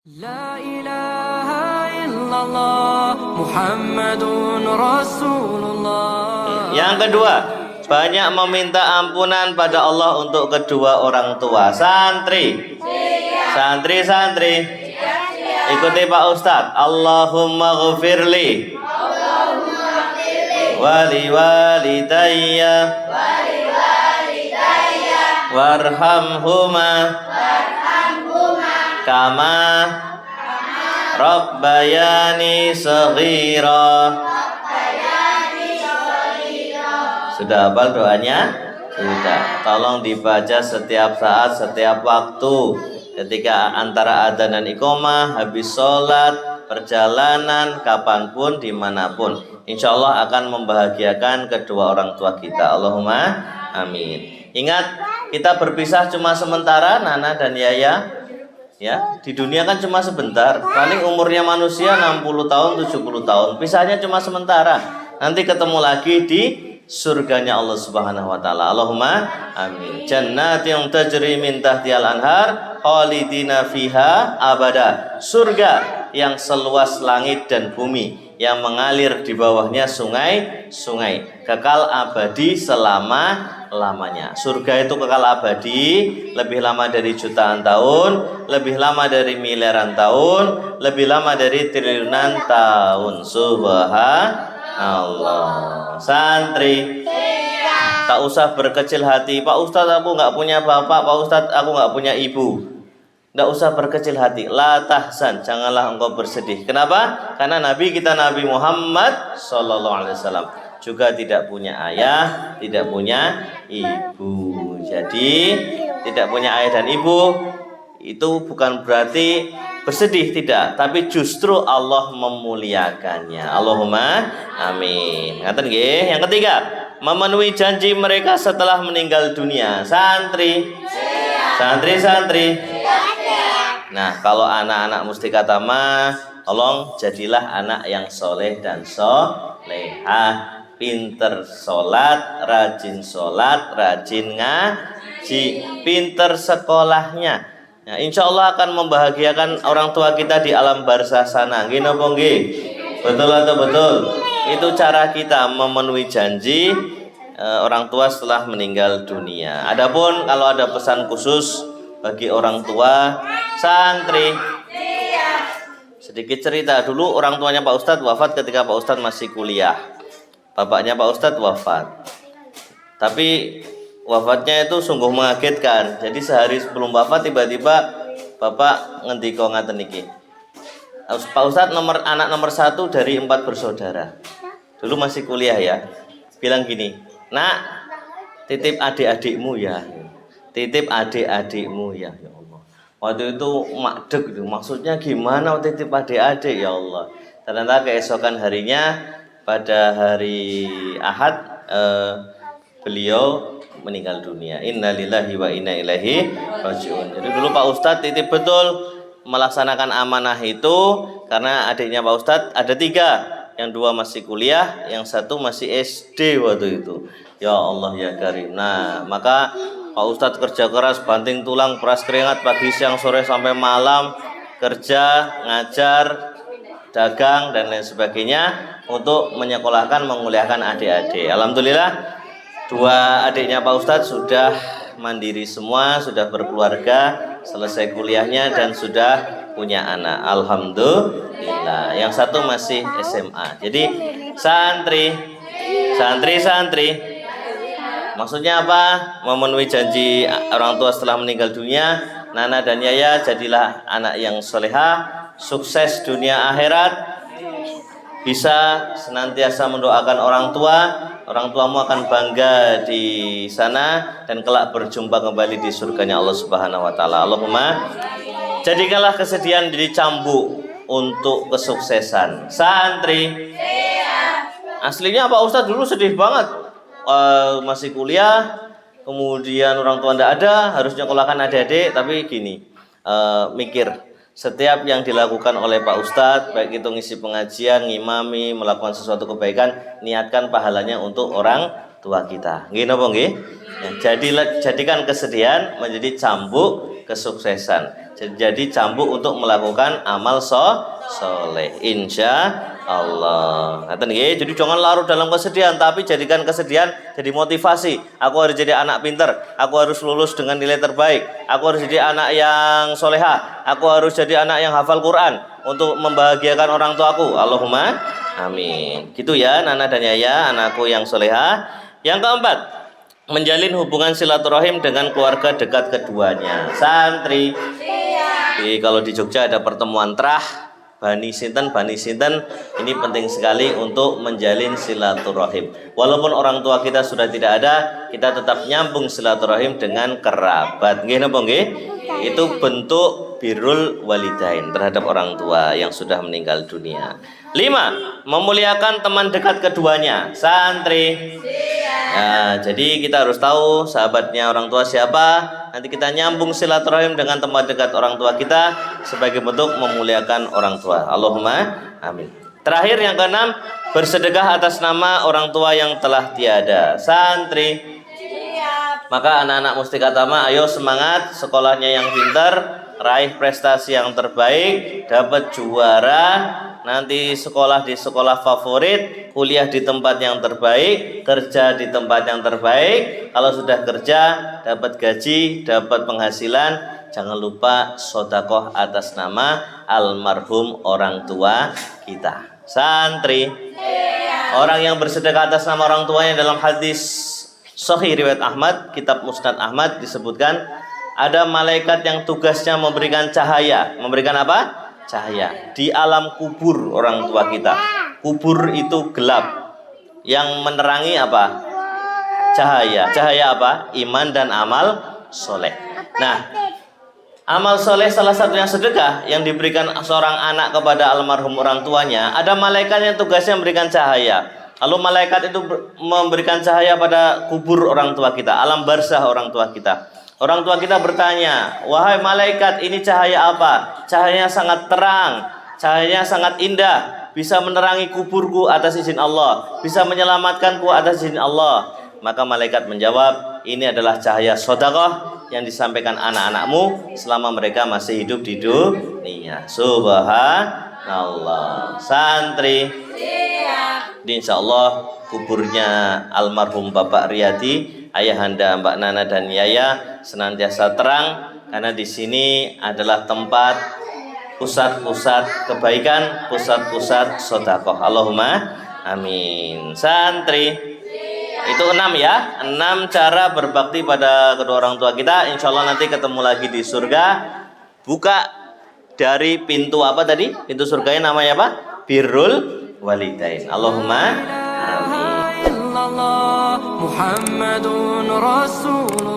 La ilaha illallah Muhammadun Rasulullah. Yang kedua, banyak meminta ampunan pada Allah untuk kedua orang tua. Santri, santri, ikuti Pak Ustadz. Allahumma ghafirli wali walidayya warhamhuma kama rabbayani shaghira. Sudah hafal doanya? Sudah. Tolong dibaca setiap saat, setiap waktu. Ketika antara adzan dan iqamah, habis sholat, perjalanan, kapanpun, dimanapun. Insya Allah akan membahagiakan kedua orang tua kita. Allahumma amin. Ingat, kita berpisah cuma sementara, Nana dan Yaya. Ya, di dunia kan cuma sebentar. Paling umurnya manusia 60 tahun, 70 tahun. Pisahnya cuma sementara. Nanti ketemu lagi di surganya Allah Subhanahu wa taala. Allahumma amin. Jannatin tajri min tahtihal anhar khalidina fiha abada. Surga yang seluas langit dan bumi, yang mengalir di bawahnya sungai-sungai, kekal abadi selama-lamanya. Surga itu kekal abadi, lebih lama dari jutaan tahun, lebih lama dari miliaran tahun, lebih lama dari triliunan tahun. Subhanallah. Santri, tak usah berkecil hati. Pak Ustadz, aku nggak punya bapak. Pak Ustadz, aku nggak punya ibu. Nggak usah berkecil hati. La tahzan, janganlah engkau bersedih. Kenapa? Karena Nabi kita, Nabi Muhammad SAW, juga tidak punya ayah, tidak punya ibu. Jadi tidak punya ayah dan ibu itu bukan berarti bersedih, tidak, tapi justru Allah memuliakannya. Allahumma amin. Ngaten nggih. Yang ketiga, memenuhi janji mereka setelah meninggal dunia. Santri, santri. Nah, kalau anak-anak Mustika Tama, tolong jadilah anak yang soleh dan solehah, pinter sholat, rajin ngaji, pinter sekolahnya. Nah, insya Allah akan membahagiakan orang tua kita di alam barzah sana. Nggih napa nggih? Betul atau betul? Itu cara kita memenuhi janji orang tua setelah meninggal dunia. Adapun kalau ada pesan khusus bagi orang tua santri, sedikit cerita. Dulu orang tuanya Pak Ustadz wafat ketika Pak Ustadz masih kuliah. Bapaknya Pak Ustadz wafat, tapi wafatnya itu sungguh mengagetkan. Jadi sehari sebelum wafat tiba-tiba Bapak ngendika ngaten niki. Pak Ustadz anak nomor 1 dari 4 bersaudara. Dulu masih kuliah ya. Bilang gini, "Nak, titip adik-adikmu ya. Titip adik-adikmu ya." Ya Allah. Waktu itu makdek gitu. Maksudnya gimana titip adik-adik ya Allah. Ternyata keesokan harinya pada hari Ahad beliau meninggal dunia. Innalillahi wa inna ilaihi rajiun. Jadi dulu Pak Ustadz titip betul melaksanakan amanah itu, karena adiknya Pak Ustadz ada 3, yang 2 masih kuliah, yang 1 masih SD waktu itu. Ya Allah ya Karim. Nah, maka Pak Ustadz kerja keras, banting tulang, peras keringat, pagi siang sore sampai malam, kerja, ngajar, dagang dan lain sebagainya untuk menyekolahkan, menguliahkan adik-adik. Alhamdulillah 2 adiknya Pak Ustadz sudah mandiri semua, sudah berkeluarga, selesai kuliahnya dan sudah punya anak. Alhamdulillah. Yang 1 masih SMA. Jadi santri. Maksudnya apa? Memenuhi janji orang tua setelah meninggal dunia. Nana dan Yaya, jadilah anak yang solehah, sukses dunia akhirat, bisa senantiasa mendoakan orang tua. Orang tuamu akan bangga di sana dan kelak berjumpa kembali di surganya Allah Subhanahu wa taala. Allahumma jadikanlah kesedihan jadi cambuk untuk kesuksesan. Santri, aslinya Pak Ustadz dulu sedih banget, masih kuliah, kemudian orang tua tidak ada, harus nyekolahkan adik-adik, tapi gini, mikir setiap yang dilakukan oleh Pak Ustadz, baik itu ngisi pengajian, ngimami, melakukan sesuatu kebaikan, niatkan pahalanya untuk orang tua kita. Nggih napa nggih? Ya, jadikan kesedihan menjadi cambuk kesuksesan. Jadi cambuk untuk melakukan amal soleh, insya Allah. Jadi jangan larut dalam kesedihan, tapi jadikan kesedihan jadi motivasi. Aku harus jadi anak pinter, aku harus lulus dengan nilai terbaik, aku harus jadi anak yang solehah, aku harus jadi anak yang hafal Quran untuk membahagiakan orang tuaku. Allahumma amin. Gitu ya Nana dan Yaya, anakku yang solehah. Yang keempat, menjalin hubungan silaturahim dengan keluarga dekat keduanya. Santri. Jadi, kalau di Jogja ada pertemuan terah Bani Sinten, ini penting sekali untuk menjalin silaturahim. Walaupun orang tua kita sudah tidak ada, kita tetap nyambung silaturahim dengan kerabat. Nggih napa nggih? Itu bentuk birrul walidain terhadap orang tua yang sudah meninggal dunia. 5. Memuliakan teman dekat keduanya. Santri. Nah, jadi kita harus tahu sahabatnya orang tua siapa. Nanti kita nyambung silaturahim dengan teman dekat orang tua kita sebagai bentuk memuliakan orang tua. Allahumma amin. Terakhir yang keenam, bersedekah atas nama orang tua yang telah tiada. Santri. Maka anak-anak Mustika Tama, ayo semangat, sekolahnya yang pintar, raih prestasi yang terbaik, dapat juara, nanti sekolah di sekolah favorit, kuliah di tempat yang terbaik, kerja di tempat yang terbaik. Kalau sudah kerja, dapat gaji, dapat penghasilan, jangan lupa sedekah atas nama almarhum orang tua kita. Santri. Orang yang bersedekah atas nama orang tuanya dalam hadis Sahih riwayat Ahmad, kitab Musnad Ahmad disebutkan ada malaikat yang tugasnya memberikan cahaya. Memberikan apa? Cahaya di alam kubur orang tua kita. Kubur itu gelap. Yang menerangi apa? Cahaya. Cahaya apa? Iman dan amal soleh. Nah, amal soleh salah satunya sedekah yang diberikan seorang anak kepada almarhum orang tuanya. Ada malaikat yang tugasnya memberikan cahaya. Lalu malaikat itu memberikan cahaya pada kubur orang tua kita, alam barzah orang tua kita. Orang tua kita bertanya, wahai malaikat, ini cahaya apa? Cahayanya sangat terang, cahayanya sangat indah, bisa menerangi kuburku atas izin Allah, bisa menyelamatkanku atas izin Allah. Maka malaikat menjawab, ini adalah cahaya sedekah yang disampaikan anak-anakmu selama mereka masih hidup di dunia. Subhanallah. Santri. Insya Allah kuburnya almarhum Bapak Riyadi, ayahanda Mbak Nana dan Yaya senantiasa terang, karena di sini adalah tempat pusat-pusat kebaikan, pusat-pusat sedekah. Allahumma amin. Santri. Itu 6 ya, 6 cara berbakti pada kedua orang tua kita. Insya Allah nanti ketemu lagi di surga. Buka dari pintu apa tadi? Pintu surganya namanya apa? Birrul walidain. Allahumma amin. Muhammadun Rasul